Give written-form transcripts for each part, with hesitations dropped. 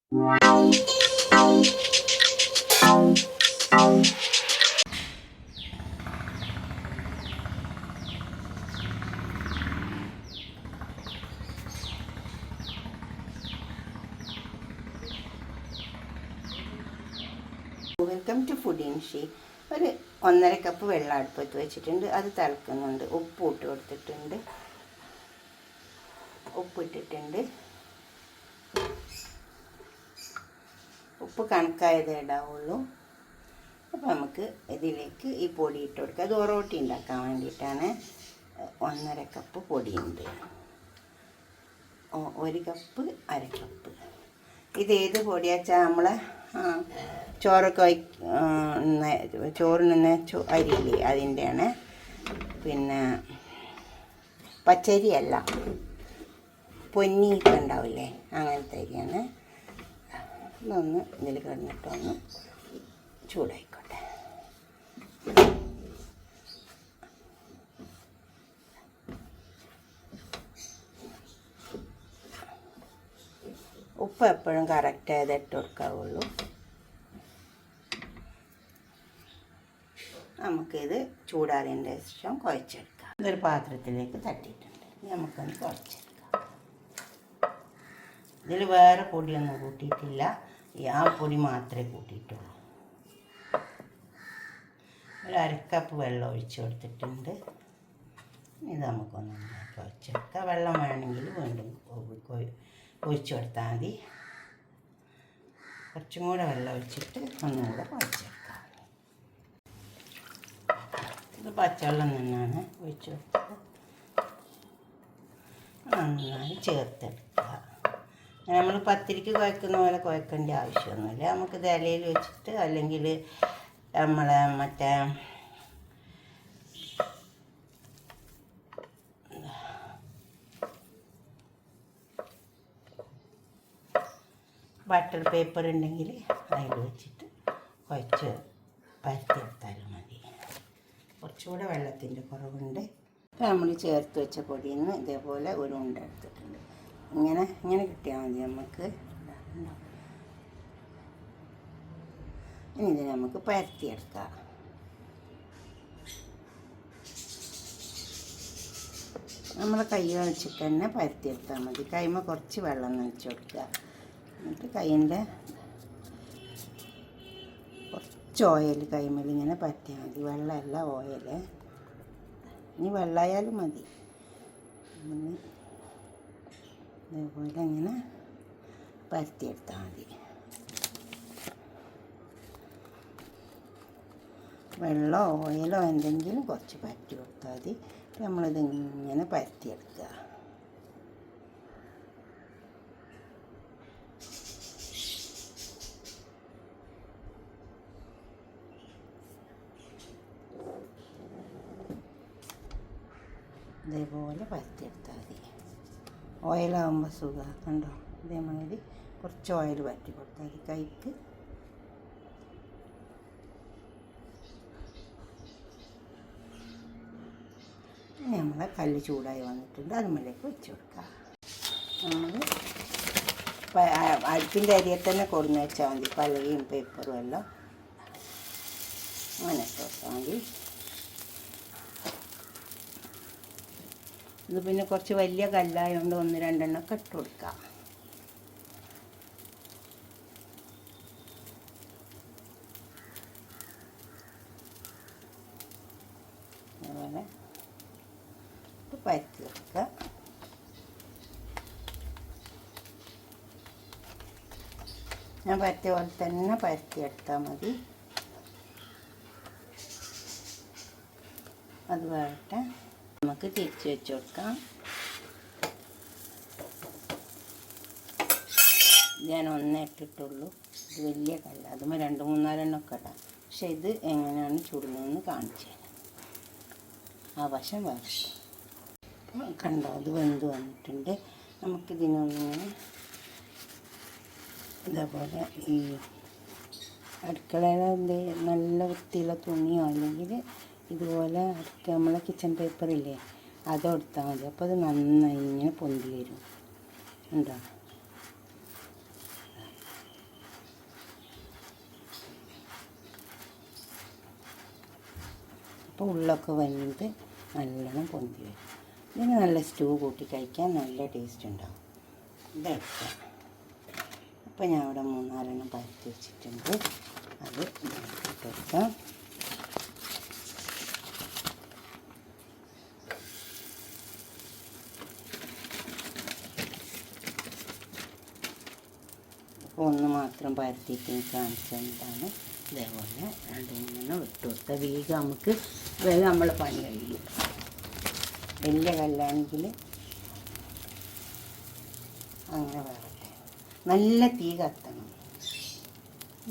Welcome to food ഇൻഷി. ഒരു 1.5 cup വെള്ളം അടുപ്പത്ത് വെച്ചിട്ടുണ്ട്. അത് തിളക്കുന്നുണ്ട്. ഉപ്പ് ഇട്ട് കൊടുത്തിട്ടുണ്ട്. ഉപ്പിട്ടിട്ടുണ്ട്. ഉപ്പ് കണക്കായതേ ഇടാവുള്ളൂ. അപ്പോൾ നമുക്ക് ഇതിലേക്ക് ഈ പൊടി ഇട്ട് കൊടുക്കുക. അത് ഒറോട്ടി ഉണ്ടാക്കാൻ വേണ്ടിയിട്ടാണ്. 1.5 കപ്പ് പൊടിയുണ്ട്. 1 cup 1/2 cup. ഇതേത് പൊടിയാച്ചാൽ നമ്മളെ ചോറൊക്കെ ചോറിന് അരിയില്ലേ അതിൻ്റെയാണ്. പിന്നെ പച്ചരിയല്ല, പൊന്നിയൊക്കെ ഉണ്ടാവില്ലേ, അങ്ങനത്തെ അരിയാണ്. ഇതൊന്ന് ഇതിൽ കിടന്നിട്ടൊന്ന് ചൂടായിക്കോട്ടെ. ഉപ്പ് എപ്പോഴും കറക്റ്റായത് ഇട്ട് കൊടുക്കാവുള്ളൂ. നമുക്കിത് ചൂടാറിയതിൻ്റെ ശേഷം കുഴച്ചെടുക്കാം. ഇതൊരു പാത്രത്തിലേക്ക് തട്ടിയിട്ടുണ്ട്. നമുക്കൊന്ന് കുഴച്ചെടുക്കാം. ഇതിൽ വേറെ പൊടിയൊന്നും കൂട്ടിയിട്ടില്ല. ആ പൊടി മാത്രമേ കൂട്ടിയിട്ടുള്ളൂ. ഒരു 1/2 കപ്പ് വെള്ളം ഒഴിച്ച് കൊടുത്തിട്ടുണ്ട്. ഇത് നമുക്കൊന്ന് കുഴച്ചെടുക്കാം. വെള്ളം വേണമെങ്കിൽ വീണ്ടും ഒഴിച്ചു കൊടുത്താൽ മതി. കുറച്ചും കൂടെ വെള്ളം ഒഴിച്ചിട്ട് ഒന്നുകൂടെ കുഴച്ചെടുക്കാം. ഇത് പച്ചവെള്ളം തന്നെയാണ് ഒഴിച്ച് കൊടുത്തത്. നന്നായി ചേർത്തെടുക്കുക. നമ്മൾ പത്തിരിക്ക് കുഴക്കുന്ന പോലെ കുഴക്കേണ്ട ആവശ്യമൊന്നുമില്ല. നമുക്കിത് ഇലയിൽ വെച്ചിട്ട് അല്ലെങ്കിൽ നമ്മളെ മറ്റേ ബട്ടർ പേപ്പർ ഉണ്ടെങ്കിൽ അതിൽ വെച്ചിട്ട് കുഴച്ച് പരത്തിയെടുത്താലും മതി. കുറച്ചുകൂടെ വെള്ളത്തിൻ്റെ കുറവുണ്ട്. നമ്മൾ ചേർത്ത് വെച്ച പൊടിയിൽ നിന്ന് ഇതേപോലെ ഒരു ഉണ്ട എടുത്തിട്ടുണ്ട്. ഇങ്ങനെ കിട്ടിയാൽ മതി നമുക്ക്. ഇനി ഇത് നമുക്ക് പരത്തിയെടുക്കാം. നമ്മൾ കൈ വെച്ചിട്ട് തന്നെ പരത്തിയെടുത്താൽ മതി. കൈമ കുറച്ച് വെള്ളം നനച്ച് കൊടുക്കുക. എന്നിട്ട് കൈൻ്റെ കുറച്ച് ഓയിൽ കൈമേൽ ഇങ്ങനെ പരത്തിയാൽ മതി. വെള്ളമല്ല, ഓയിൽ. ഇനി വെള്ളമായാലും മതി. ഇതേപോലെ ഇങ്ങനെ പരത്തിയെടുത്താൽ മതി. വെള്ളമോ ഓയിലോ എന്തെങ്കിലും കുറച്ച് പരത്തി കൊടുത്താൽ മതി. നമ്മളിതിങ്ങനെ പരത്തിയെടുക്കുക. ഇതേപോലെ പരത്തിയെടുത്താൽ മതി. ഓയിലാകുമ്പോൾ സുഖം കണ്ടോ. ഇതേമാതിരി കുറച്ച് ഓയിൽ പരത്തി കൊടുത്താൽ മതി കൈക്ക്. നമ്മളെ കല്ല് ചൂടായി വന്നിട്ടുണ്ട്. അതുമ്മലേക്ക് വെച്ച് കൊടുക്കുക. നമ്മൾ അടുപ്പിൻ്റെ അരിയെ തന്നെ കൊടുന്ന് വെച്ചാൽ മതി. പലകയും പേപ്പറും എല്ലാം അങ്ങനെ ഇട്ട് കൊടുത്താൽ മതി. ഇത് പിന്നെ കുറച്ച് വലിയ കല്ലായതുകൊണ്ട് 1-2 എണ്ണമൊക്കെ ഇട്ട് കൊടുക്കാം. അതുപോലെ പരത്തി വെക്കുക. ഞാൻ പരത്തിയ പോലെ തന്നെ പരത്തിയെടുത്താൽ മതി. അത് വേട്ടെ. നമുക്ക് തിരിച്ച് വെച്ച് കൊടുക്കാം. ഞാൻ 1 ഇട്ടിട്ടുള്ളൂ. ഇത് വലിയ കല്ല. അതുമ്പോൾ 2-3-4 എണ്ണമൊക്കെ ഇടാം. പക്ഷെ ഇത് എങ്ങനെയാണ് ചുടുന്നതെന്ന് കാണിച്ചു തരാം. ആ വശം വരട്ടെ. കണ്ടോ, അത് വെന്ത് വന്നിട്ടുണ്ട്. നമുക്കിതിനൊന്നിങ്ങനെ ഇതേപോലെ ഈ അടുക്കളയിലെ നല്ല വൃത്തിയുള്ള തുണിയോ അല്ലെങ്കിൽ ഇതുപോലെ നമ്മളെ കിച്ചൺ പേപ്പറില്ലേ അതെടുത്താൽ മതി. അപ്പോൾ അത് നന്നായി ഇങ്ങനെ പൊന്തി വരും. ഉണ്ടോ? അപ്പോൾ ഉള്ളൊക്കെ വെന്ത് നല്ലോണം പൊന്തി വരും. ഇതിന് നല്ല സ്റ്റൂ കൂട്ടി കഴിക്കാൻ നല്ല ടേസ്റ്റ് ഉണ്ടാവും. ഇതെടുക്കാം. അപ്പോൾ ഞാൻ ഇവിടെ 3-4 പരത്തി വെച്ചിട്ടുണ്ട്. അത് ഇട്ടെടുക്കാം. അപ്പോൾ ഒന്ന് മാത്രം പരത്തിയിട്ട് കാണിച്ചതാണ്. ഇതേപോലെ 2-3 ഇട്ട് കൊടുത്താൽ വേഗം നമുക്ക് നമ്മൾ പണി കഴിയും. വലിയ കല്ലാണെങ്കിൽ അങ്ങനെ വേറെ നല്ല തീ കത്തണം.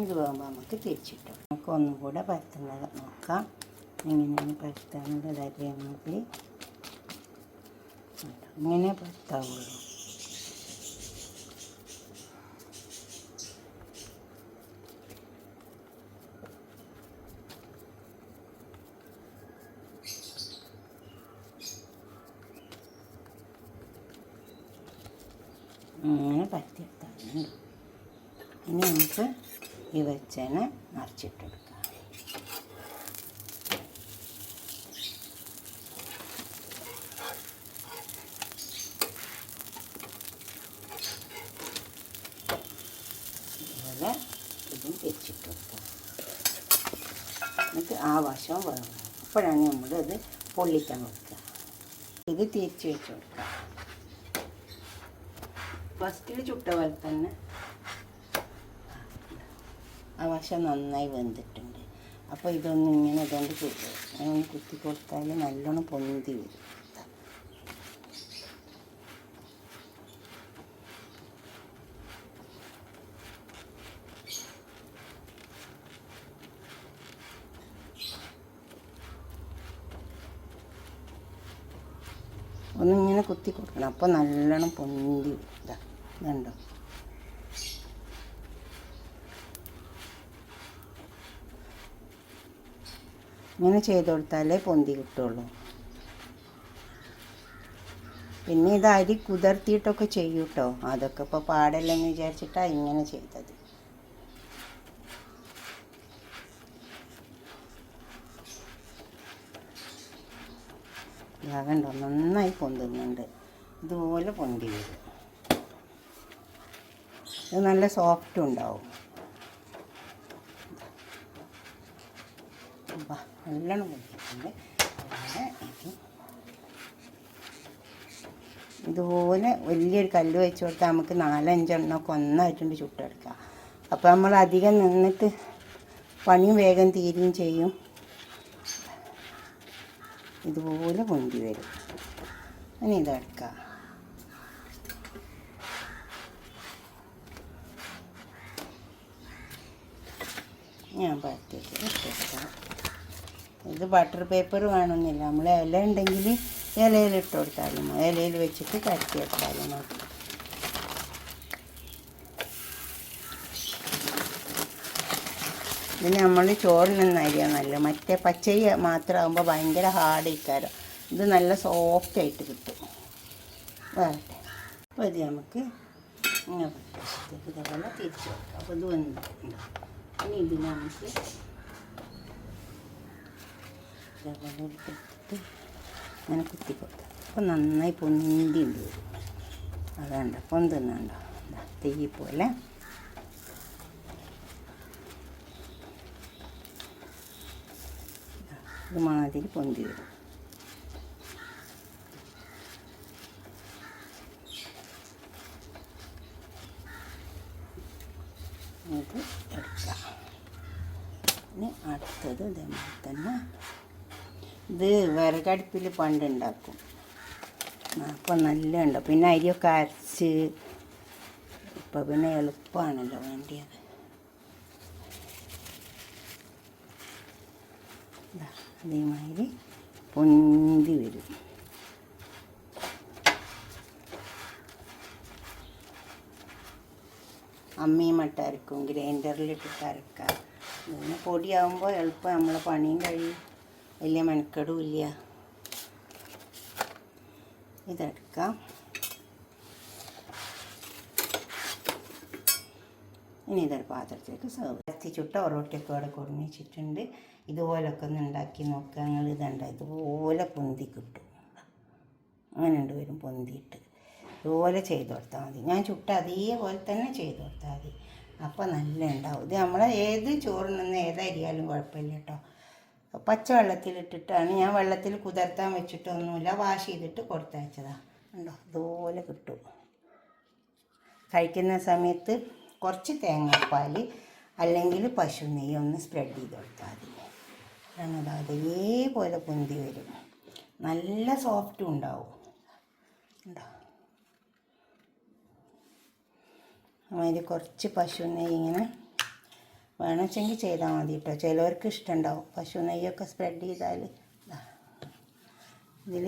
ഇത് പോകുമ്പോൾ നമുക്ക് തിരിച്ചിട്ടു. നമുക്ക് ഒന്നും കൂടെ പരത്തുന്നത് നോക്കാം. എങ്ങനെയാണ് പരത്താനുള്ളത് അറിയാൻ വേണ്ടി ഇങ്ങനെ പരത്താവുള്ളൂ. അങ്ങനെ പരത്തിയെടുത്താലുണ്ട്. ഇനി നമുക്ക് ഈ വെച്ചതിനെ നിറച്ചിട്ടെടുക്കാം. ഇതുപോലെ ഇതും തിരിച്ചിട്ട് കൊടുക്കാം. എന്നിട്ട് ആ വശം വേണം. അപ്പോഴാണ് നമ്മളിത് പൊള്ളിക്കാൻ കൊടുക്കുക. ഇത് തിരിച്ച് വെച്ച് കൊടുക്കാം. ഫസ്റ്റിൽ ചുട്ട പോലെ തന്നെ ആ വശം നന്നായി വെന്തിട്ടുണ്ട്. അപ്പോൾ ഇതൊന്നും ഇങ്ങനെ ഇതുകൊണ്ട് അങ്ങനെ കുത്തി കൊടുത്താൽ നല്ലോണം പൊന്തി വരും. ഒന്നിങ്ങനെ കുത്തി കൊടുക്കണം. അപ്പോൾ നല്ലോണം പൊന്തി ഇതുണ്ടോ. ഇങ്ങനെ ചെയ്ത് കൊടുത്താലേ പൊന്തി കിട്ടുള്ളൂ. പിന്നെ ഇത് അരി കുതിർത്തിയിട്ടൊക്കെ ചെയ്യും കേട്ടോ. അതൊക്കെ ഇപ്പോൾ പാടല്ലെന്ന് വിചാരിച്ചിട്ടാണ് ഇങ്ങനെ ചെയ്തത്. കണ്ടോ നന്നായി പൊന്തുന്നുണ്ട്. ഇതുപോലെ പൊന്തി വരും. ഇത് നല്ല സോഫ്റ്റ് ഉണ്ടാവും. നല്ലോണം പൊന്തിട്ടുണ്ട്. ഇതുപോലെ വലിയൊരു കല്ല് വെച്ച് കൊടുത്താൽ നമുക്ക് 4-5 എണ്ണമൊക്കെ ഒന്നായിട്ടുണ്ട് ചുട്ടെടുക്കാം. അപ്പോൾ നമ്മൾ അധികം നിന്നിട്ട് പണിയും വേഗം തീരുകയും ചെയ്യും. ഇതുപോലെ പൊന്തി വരും. ഇനി ഇതെടുക്കാം. ഞാൻ പരത്തിയിട്ട് ഇട്ടെടുക്കാം. ഇത് ബട്ടർ പേപ്പർ വേണമെന്നില്ല. നമ്മൾ ഇല ഉണ്ടെങ്കിൽ ഇലയിൽ ഇട്ട് കൊടുത്താലും ഇലയിൽ വെച്ചിട്ട് കരത്തിയെടുത്താലും മതി. ഇത് നമ്മൾ ചോറിനൊന്നും അരിയാന്നല്ല, മറ്റേ പച്ചരി മാത്രമാകുമ്പോൾ ഭയങ്കര ഹാർഡ് ഇക്കാരം. ഇത് നല്ല സോഫ്റ്റായിട്ട് കിട്ടും. വേറട്ടെ. അപ്പോൾ ഇത് നമുക്ക് ഇങ്ങനെ ഇതേപോലെ തിരിച്ച് വെക്കാം. അപ്പോൾ ഇത് വന്നിട്ടുണ്ട്. ഇനി ഇതിന് നമുക്ക് ഇതേപോലെ എടുത്തിട്ട് ഇങ്ങനെ കുത്തി കൊടുക്കാം. അപ്പോൾ നന്നായി പൊന്തി വരും. അതുകൊണ്ട് പൊന്തുന്നുണ്ടോ തീ പോലെ. ഇതുമാതിരി പൊന്തി വരും. ഇത് എടുക്കാം. ഇനി അടുത്തത് ഇതേപോലെ തന്നെ. ഇത് വിറകടുപ്പിൽ പണ്ടുണ്ടാക്കും. അപ്പം നല്ല ഉണ്ടാവും. പിന്നെ അരിയൊക്കെ അരച്ച് ഇപ്പം പിന്നെ എളുപ്പമാണല്ലോ വേണ്ടിയത്. അതേമാതിരി പൊന്തി വരും. അമ്മിയുമിട്ട് അരക്കും, ഗ്രൈൻഡറിലിട്ടിട്ട് അരക്കാം. പിന്നെ പൊടിയാകുമ്പോൾ എളുപ്പം നമ്മളെ പണിയും കഴിയും, വലിയ മെനക്കെടും ഇല്ല. ഇതെടുക്കാം. ഇനി ഇതൊരു പാത്രത്തിലേക്ക് സെർവ് എത്തി ചുട്ട ഒറോട്ടിയൊക്കെ അവിടെ കൊടുന്ന് വെച്ചിട്ടുണ്ട്. ഇതുപോലൊക്കെ ഒന്ന് ഉണ്ടാക്കി നോക്കുക. ഞങ്ങൾ ഇതുണ്ട് ഇതുപോലെ പൊന്തി കിട്ടും. അങ്ങനെ ഉണ്ട് വരും പൊന്തിയിട്ട്. ഇതുപോലെ ചെയ്ത് കൊടുത്താൽ മതി. ഞാൻ ചുട്ട അതേപോലെ തന്നെ ചെയ്ത് കൊടുത്താൽ മതി. അപ്പോൾ നല്ല ഉണ്ടാവും. ഇത് നമ്മളെ ഏത് ചോറിനൊന്നും ഏതരിയാലും കുഴപ്പമില്ല കേട്ടോ. പച്ചവെള്ളത്തിലിട്ടിട്ടാണ് ഞാൻ വെള്ളത്തിൽ കുതിർത്താൻ വെച്ചിട്ടൊന്നുമില്ല, വാഷ് ചെയ്തിട്ട് കൊടുത്തയച്ചതാണ്. ഉണ്ടോ ഇതുപോലെ കിട്ടും. കഴിക്കുന്ന സമയത്ത് കുറച്ച് തേങ്ങാപ്പാൽ അല്ലെങ്കിൽ പശു നെയ്യ് ഒന്ന് സ്പ്രെഡ് ചെയ്ത് കൊടുത്താൽ മതി. കാരണം അതേപോലെ പൊന്തി വരും. നല്ല സോഫ്റ്റും ഉണ്ടാവും. ഉണ്ടോ അതിൽ കുറച്ച് പശു നെയ്യ് ഇങ്ങനെ വേണമെച്ചെങ്കിൽ ചെയ്താൽ മതി കേട്ടോ. ചിലവർക്ക് ഇഷ്ടമുണ്ടാവും പശു നെയ്യൊക്കെ സ്പ്രെഡ് ചെയ്താൽ. ഇതിൽ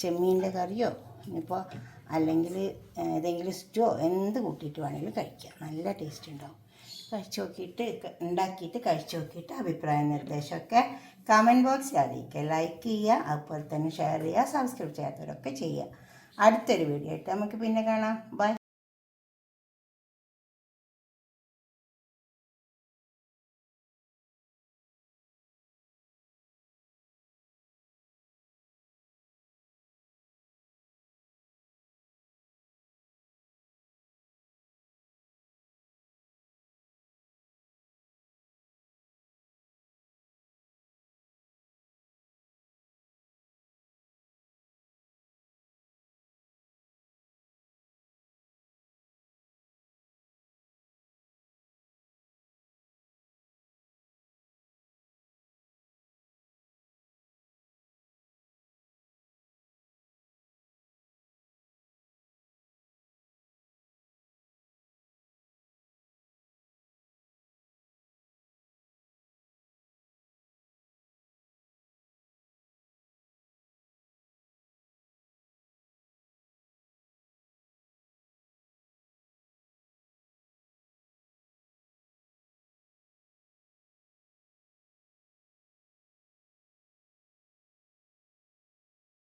ചെമ്മീൻ്റെ കറിയോ ഇനിയിപ്പോൾ അല്ലെങ്കിൽ ഏതെങ്കിലും സ്റ്റോ എന്ത് കൂട്ടിയിട്ട് വേണമെങ്കിലും കഴിക്കാം. നല്ല ടേസ്റ്റ് ഉണ്ടാവും. കഴിച്ച് നോക്കിയിട്ട് ഉണ്ടാക്കിയിട്ട് കഴിച്ച് നോക്കിയിട്ട് അഭിപ്രായ നിർദ്ദേശമൊക്കെ കമൻറ്റ് ബോക്സിൽ അറിയിക്കുക. ലൈക്ക് ചെയ്യുക, അതുപോലെ തന്നെ ഷെയർ ചെയ്യുക, സബ്സ്ക്രൈബ് ചെയ്യാത്തവരൊക്കെ ചെയ്യുക. അടുത്തൊരു വീഡിയോ ആയിട്ട് നമുക്ക് പിന്നെ കാണാം. ബൈ.